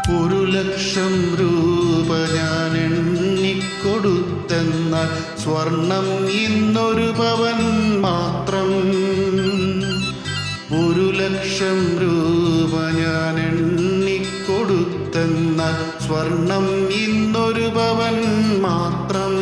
1,00,000 രൂപ ഞാൻ എണ്ണിക്കൊടുത്തെന്നാൽ സ്വർണം ഇന്നൊരു പവൻ മാത്രം. 1,00,000 രൂപ ഞാൻ എണ്ണിക്കൊടുത്തെന്നാൽ സ്വർണം ഇന്നൊരു പവൻ മാത്രം.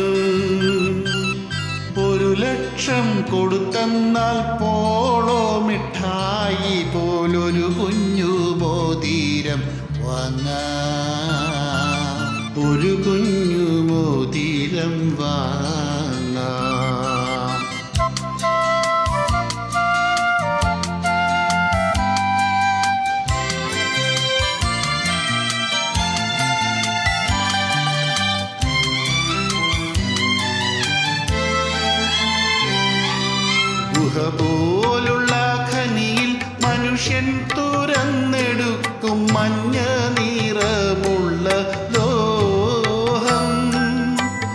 1,00,000 കൊടുത്തെന്നാൽ പോളോ മിഠായി പോലൊരു കുഞ്ഞു മോതിരം വാങ്ങാം, ഒരു കുഞ്ഞു മോതിരം വാങ്ങാം. ഗുഹ പോലുള്ള ഖനിയിൽ മനുഷ്യൻ തുരന്നെടുക്കും മഞ്ഞ നിറമുള്ള ലോഹം.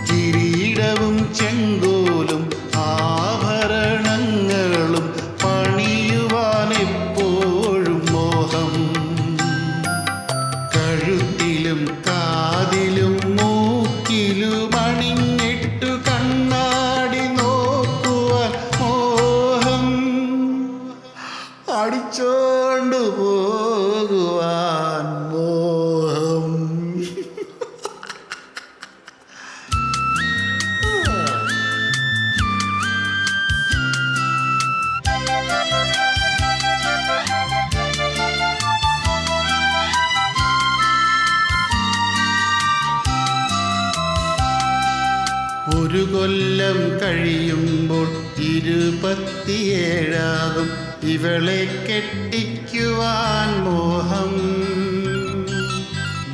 കിരീടവും ചെങ്കോലും ആഭരണങ്ങളും പണിയുവാൻ എപ്പോഴും മോഹം. കഴുത്തിലും കാതിലും മൂക്കിലും അണിഞ്ഞിട്ടു കണ്ണാടി നോക്കുവാൻ മോഹം. അടിച്ചോണ്ടു പോകുവാൻ മോഹം. ഒരു കൊല്ലം കഴിയുമ്പോൾ 27 ഇവളെ കെട്ടിക്കുവാൻ മോഹം.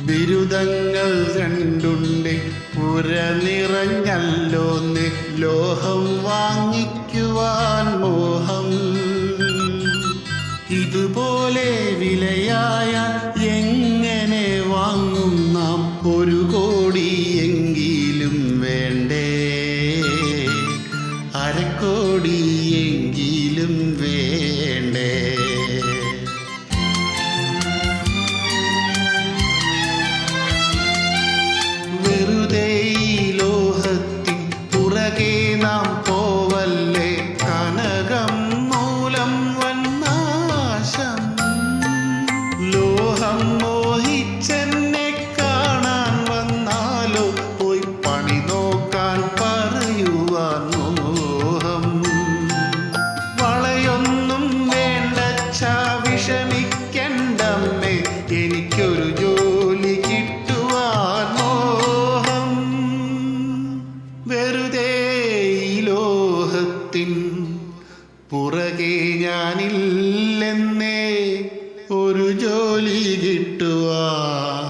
ബിരുദങ്ങൾ 2 പുര നിറഞ്ഞല്ലോന്ന് ലോഹം വാങ്ങിക്കുവാൻ മോഹം. ഇതുപോലെ വിലയായാൽ എങ്ങനെ വാങ്ങും നാം? 1 കോടിയെങ്കിലും വേണ്ടേ? 1/2 കോടിയെങ്കിലും വേണ്ടേ? വെറുതെ ഈ ലോഹത്തിൻ പുറകെ നാം പോവല്ലേ, കനകം മൂലം വന്നാശം. ലോഹം മോഹിച്ചെന്നെ കാണാൻ വന്നാലോ, പോയി പണി നോക്കാൻ പറയുവാൻ മോഹം. വളയൊന്നും വേണ്ടച്ചാ വിഷമിക്കണ്ടമ്മേ, എനിക്കൊരു ജോലി കിട്ടുവാൻ മോഹം. വെറുതെ ഈ ലോഹത്തിൻ പുറകെ ഞാനില്ലെന്നേ, ഒരു ജോലി കിട്ടുവാൻ